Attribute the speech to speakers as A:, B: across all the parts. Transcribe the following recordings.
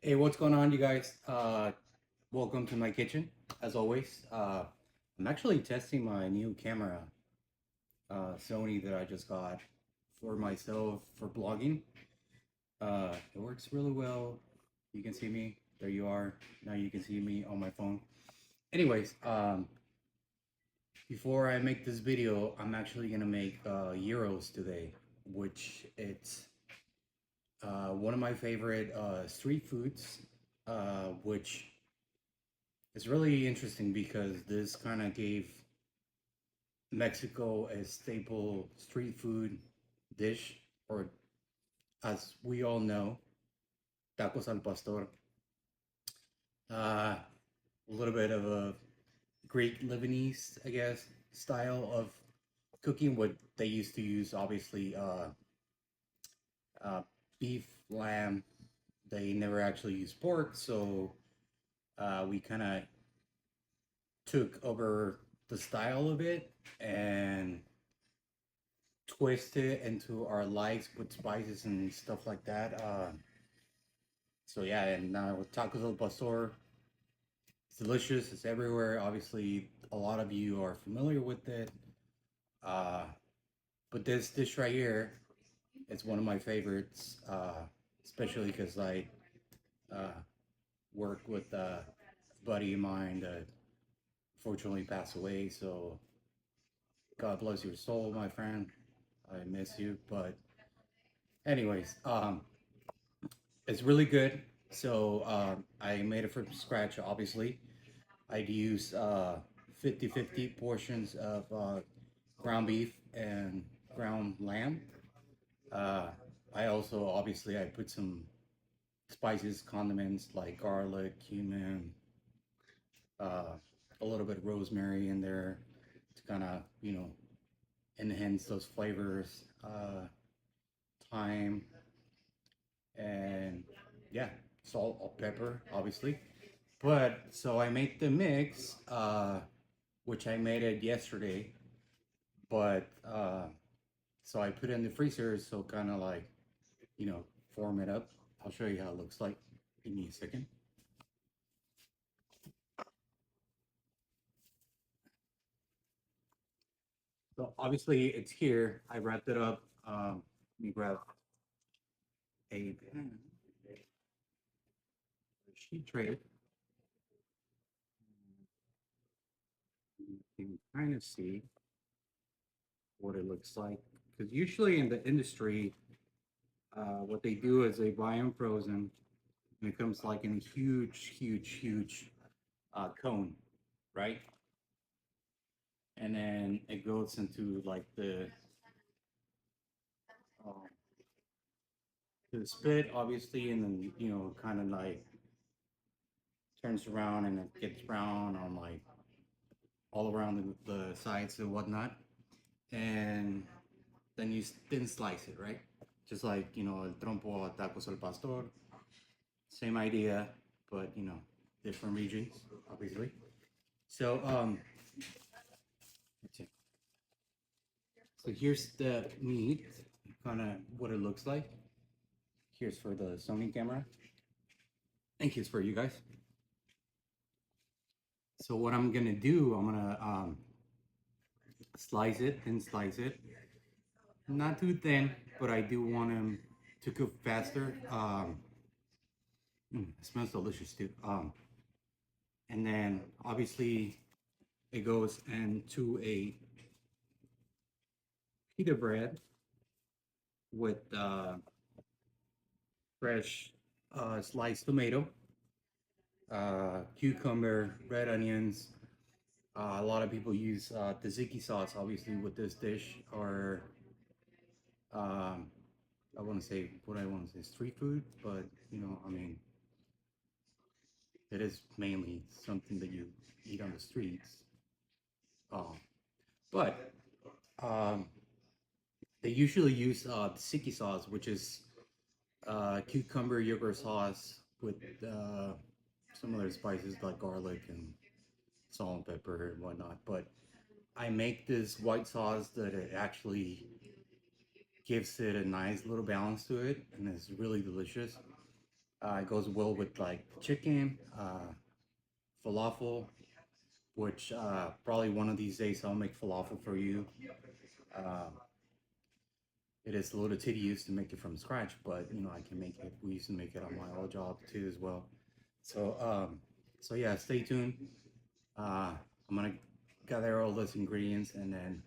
A: Hey, what's going on, you guys? Welcome to my kitchen, as always. I'm actually testing my new camera, Sony, that I just got for myself for blogging. It works really well. You can see me. There you are. Now you can see me on my phone. Anyways, before I make this video, I'm actually gonna make gyros today, which it's one of my favorite street foods, which it's really interesting because this kind of gave Mexico a staple street food dish, or as we all know, tacos al pastor. A little bit of a Greek Lebanese, I guess, style of cooking. What they used to use, obviously, uh, beef, lamb. They never actually used pork, so we kind of took over the style of it and twist it into our likes with spices and stuff like that. So yeah, and now tacos al pastor, it's delicious. It's everywhere. Obviously, a lot of you are familiar with it. Uh, but this dish right here, it's one of my favorites, especially because I uh, work with a buddy of mine that fortunately passed away. So God bless your soul, my friend. I miss you, but anyways, it's really good. So I made it from scratch, obviously. I'd use 50-50 portions of ground beef and ground lamb. Uh, I also, obviously, I put some spices, condiments like garlic, cumin, uh, a little bit of rosemary in there to kind of, enhance those flavors. Thyme, and yeah, salt or pepper, obviously. But so I made the mix, which I made it yesterday. But so I put it in the freezer, so kind of like you know form it up. I'll show you how it looks like. Give me a second. So obviously it's here. I wrapped it up. Let me grab a pen, a sheet tray. You can kind of see what it looks like because usually in the industry, what they do is they buy them frozen, and it comes like in a huge, huge, huge cone, right? And then it goes into like uh, the spit, obviously, and then kind of like turns around and it gets brown on like all around the sides and whatnot, and then you thin slice it, right? Just like el trompo a tacos al pastor, same idea, but different regions, obviously. So let's see. So here's the meat, kind of what it looks like. Here's for the Sony camera, and here's for you guys. So what I'm gonna do, I'm gonna slice it and slice it, not too thin, but I do want them to cook faster. It smells delicious too. And then obviously it goes into a pita bread with fresh sliced tomato, cucumber, red onions. A lot of people use tzatziki sauce, obviously, with this dish, or um, I want to say what I want to say street food, but I mean, it is mainly something that you eat on the streets. Um, but um, they usually use tzatziki sauce, which is cucumber yogurt sauce with some other spices like garlic and salt and pepper and whatnot. But I make this white sauce that it actually gives it a nice little balance to it, and it's really delicious. It goes well with like chicken, falafel, which probably one of these days I'll make falafel for you. Uh, it is a little tedious to make it from scratch, but you know I can make it. We used to make it on my old job too as well. So so yeah, stay tuned. I'm gonna gather all those ingredients and then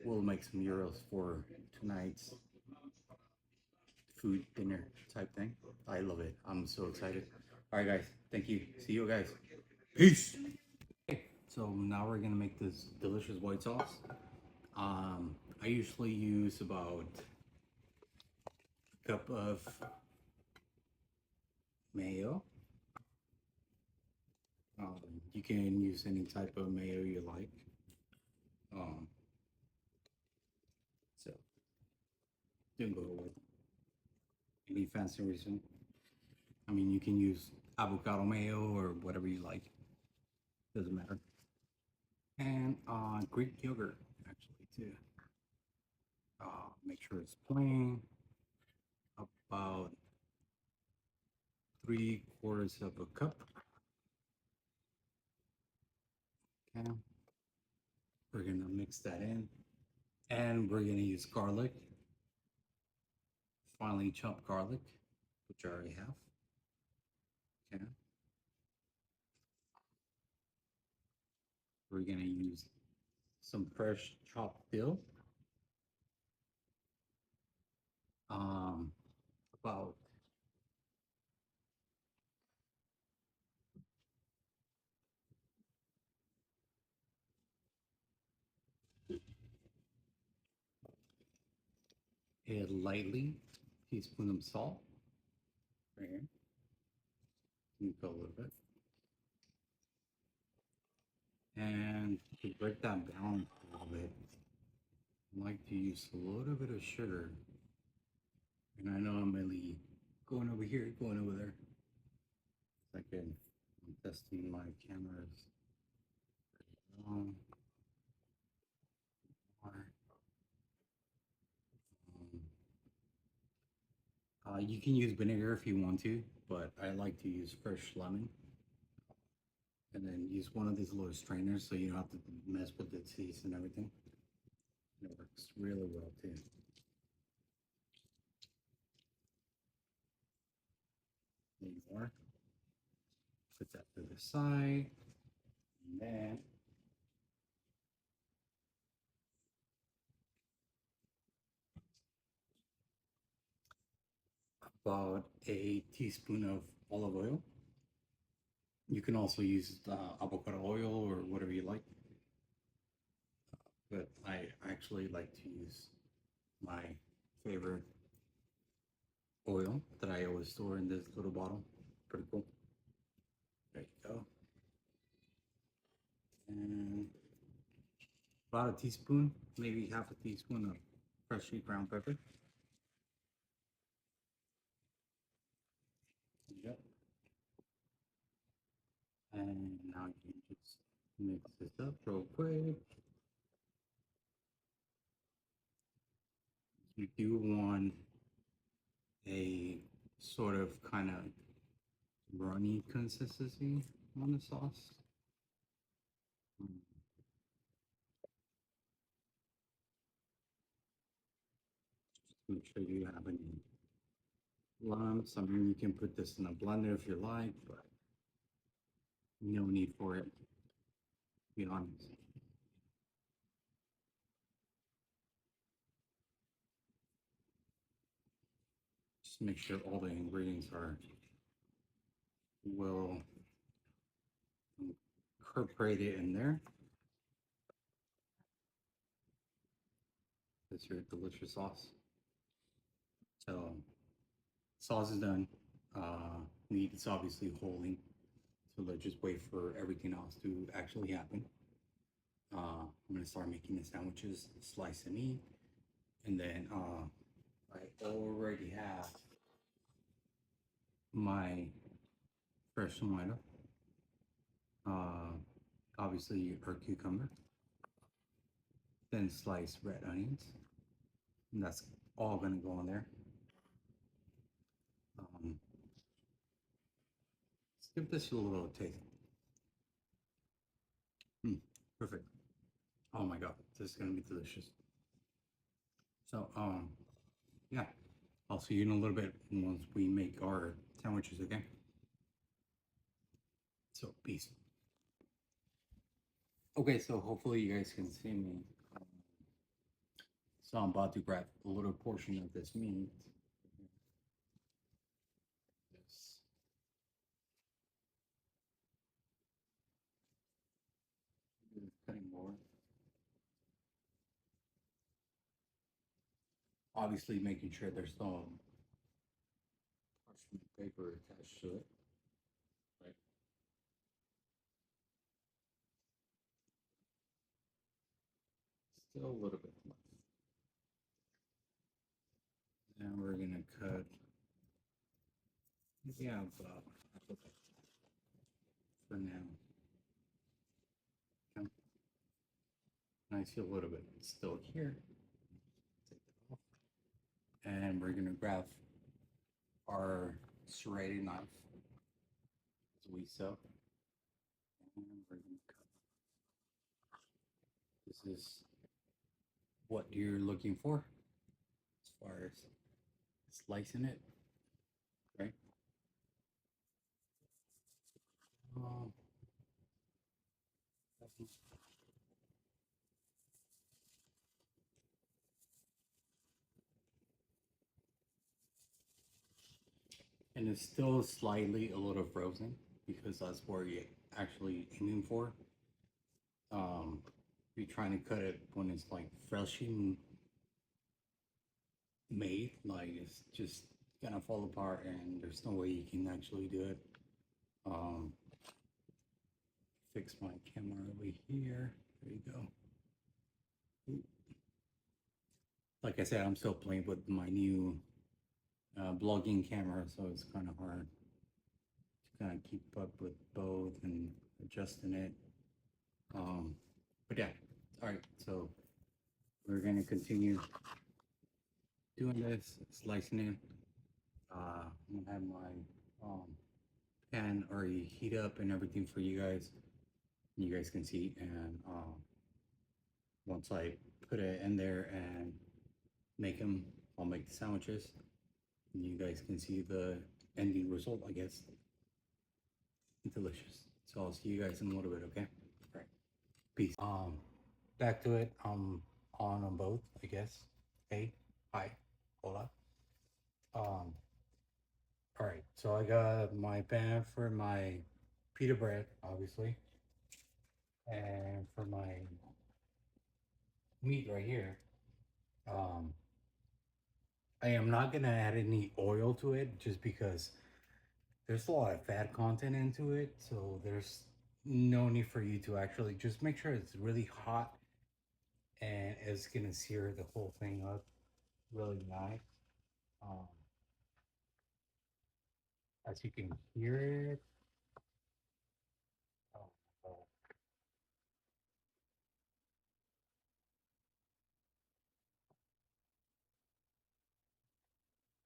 A: we'll make some gyros for tonight's food dinner type thing. I love it. I'm so excited. All right, guys. Thank you. See you guys. Peace. So now we're gonna make this delicious white sauce. I usually use about a cup of mayo. You can use any type of mayo you like. Um, so don't go with any fancy reason. I mean, you can use avocado mayo or whatever you like. Doesn't matter. And Greek yogurt actually too. Make sure it's plain. About 3/4 of a cup. Okay. We're gonna mix that in, and we're gonna use garlic. Finely chopped garlic, which I already have. Okay. We're gonna use some fresh chopped dill. Um, about a lightly teaspoon of salt. Right here. You go a little bit. And to break that down a little bit, I like to use a little bit of sugar. And I know I'm really going over here, going over there. Like I'm testing my cameras. Um, you can use vinegar if you want to, but I like to use fresh lemon. And then use one of these little strainers so you don't have to mess with the teeth and everything. It works really well too. There you are. Put that to the side. And then about a teaspoon of olive oil. You can also use avocado oil or whatever you like, but I actually like to use my favorite oil that I always store in this little bottle. Pretty cool. There you go. And about a teaspoon, maybe half a teaspoon of freshly ground pepper. Yep. And now you can just mix this up real quick. You do want a sort of kind of runny consistency on the sauce. Mm, Make sure you have any lumps. I mean, you can put this in a blender if you like, but no need for it, to be honest. Just make sure all the ingredients are well incorporated in there. That's your delicious sauce. So, sauce is done. Meat is obviously holding. So let's just wait for everything else to actually happen. I'm gonna start making the sandwiches, slice the meat, and then I already have my fresh tomato, uh, obviously our cucumber, then slice red onions, and that's all gonna go in there. Um, Give this a little taste. Mm, perfect. Oh my god, this is gonna be delicious. So, yeah, I'll see you in a little bit once we make our sandwiches again. So, peace. Okay, so hopefully you guys can see me. So I'm about to grab a little portion of this meat. Yes. Cutting more. Obviously, making sure there's no parchment paper attached to it. Right. Still a little bit left. Now we're gonna cut. Yeah, about half of it for now. Okay. And I see a little bit still here. Take that off. And we're gonna grab our serrated knife as we sew. And we're gonna cut. This is what you're looking for as far as slicing it, right? Um, and it's still slightly a little frozen because that's where you're actually aiming for. You're trying to cut it when it's like freshly made, like it's just gonna fall apart, and there's no way you can actually do it. Um, fix my camera over here. There you go. Like I said, I'm still playing with my new blogging camera, so it's kind of hard to kind of keep up with both and adjusting it. But yeah, all right. So we're gonna continue doing this, slicing it. I'm gonna have my pan already heat up and everything for you guys. You guys can see, and once I put it in there and make them, I'll make the sandwiches. And you guys can see the ending result, I guess. Delicious. So I'll see you guys in a little bit, okay? All right. Peace. Back to it. On both, I guess. Hey, hi, hola. Um, all right. So I got my pan for my pita bread, obviously, and for my meat right here. Um, I am not gonna add any oil to it just because there's a lot of fat content into it, so there's no need for you to actually just make sure it's really hot and it's gonna sear the whole thing up really nice. Um, as you can hear it. Oh, oh,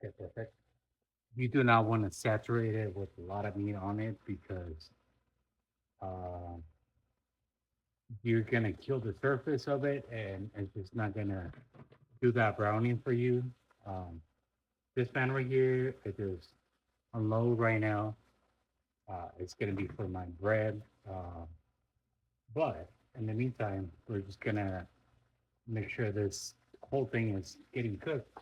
A: okay, perfect. You do not want to saturate it with a lot of meat on it because uh, you're gonna kill the surface of it, and it's just not gonna do that browning for you. Um, this pan right here, it is on low right now. It's gonna be for my bread, but in the meantime, we're just gonna make sure this whole thing is getting cooked.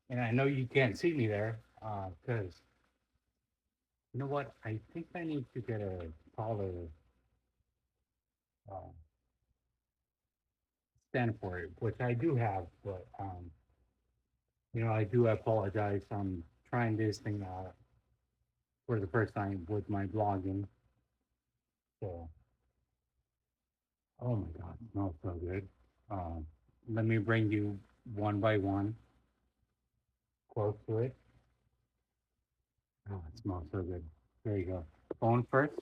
A: And I know you can't see me there because you know what? I think I need to get a taller uh, stand for it, which I do have, but I do apologize. I'm trying this thing out for the first time with my blogging. So, oh my God, it smells so good. Um, Let me bring you one by one close to it. Oh, it smells so good. There you go. Bone first.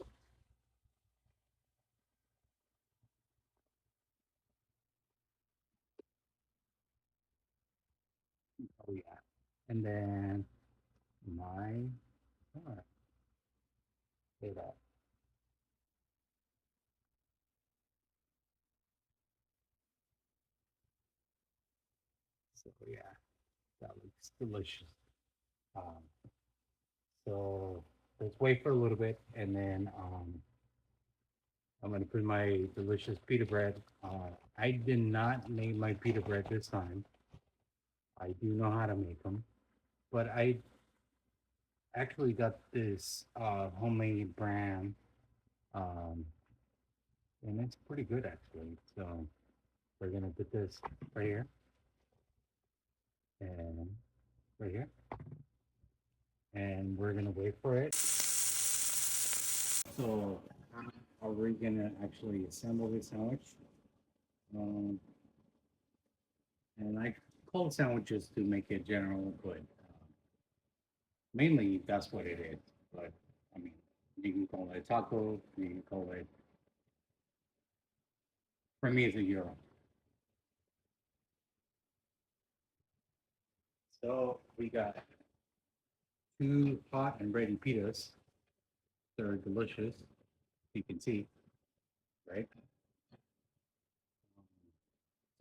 A: Oh yeah. And then my, oh, Look at that. So yeah, that looks delicious. Um, so let's wait for a little bit, and then I'm gonna put my delicious pita bread. I did not make my pita bread this time. I do know how to make them, but I actually got this homemade brand, um, and it's pretty good actually. So we're gonna put this right here and right here, and we're gonna wait for it. So how are we gonna actually assemble this sandwich? Um, and I call sandwiches to make it general, but mainly that's what it is. But I mean, you can call it a taco, you can call it, for me, it's a gyro. So we got two hot and ready pitas. They're delicious. You can see, right?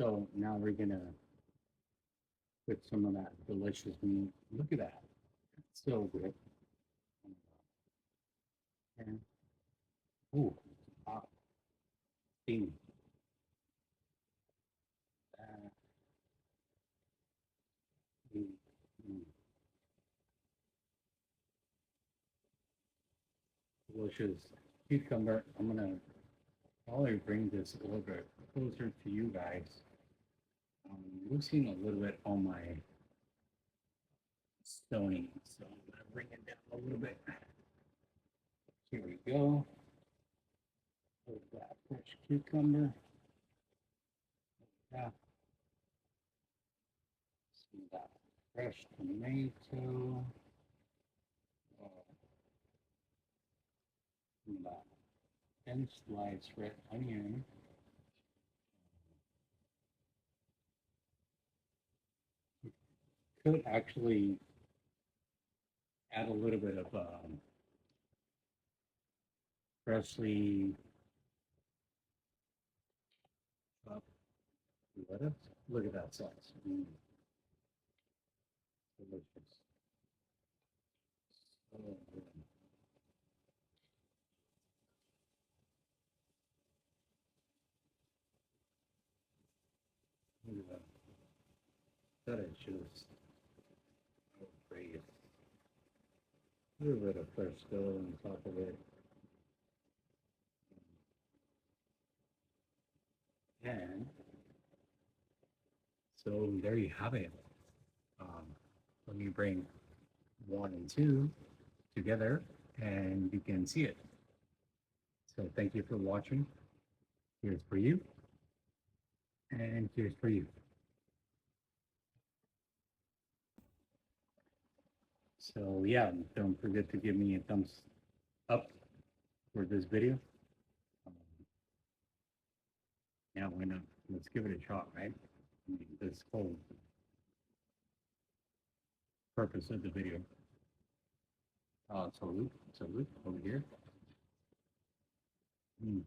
A: So now we're gonna put some of that delicious meat. Look at that. It's so good. And, ooh, hot, steamy. Uh, mm, mm, delicious cucumber. I'm gonna probably bring this a little bit closer to you guys. You've seen a little bit on my stoning, so I'm gonna bring it down a little bit. Here we go. With that fresh cucumber. Yeah. Some of that fresh tomato. Uh, some of that thin sliced red onion. Could actually add a little bit of freshly chopped lettuce. Look at that sauce. Delicious. So good. Look at that. That is just great. A little bit of fresh dough on top of it. And so there you have it. Um, let me bring one and two together and you can see it. So thank you for watching. Here's for you, and here's for you. So yeah, don't forget to give me a thumbs up for this video. Um, yeah, why not? Let's give it a shot, right? I mean, this whole purpose of the video. Salute over here. Mm.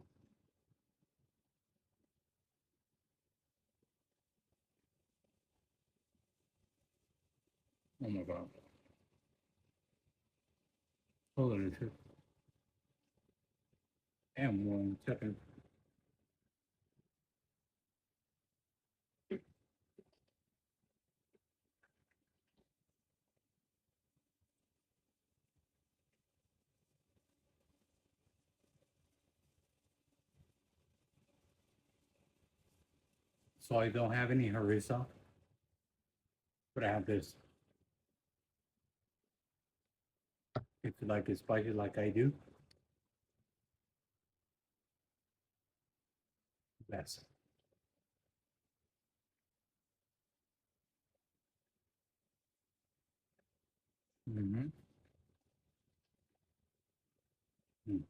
A: Oh my God. Hold on a second. And 1 second. So I don't have any harissa, but I have this. If you like it spicy like I do, that's. Mm-hmm. Mm.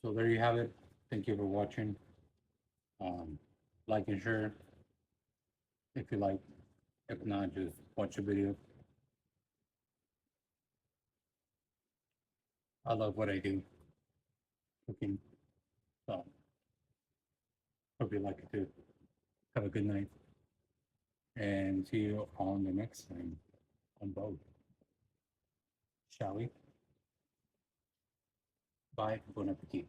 A: So there you have it. Thank you for watching. Um, like and share if you like. If not, just watch the video. I love what I do, cooking. So hope you like it too. Have a good night, and see you on the next time on both. Shall we? Bye. Bon appetit.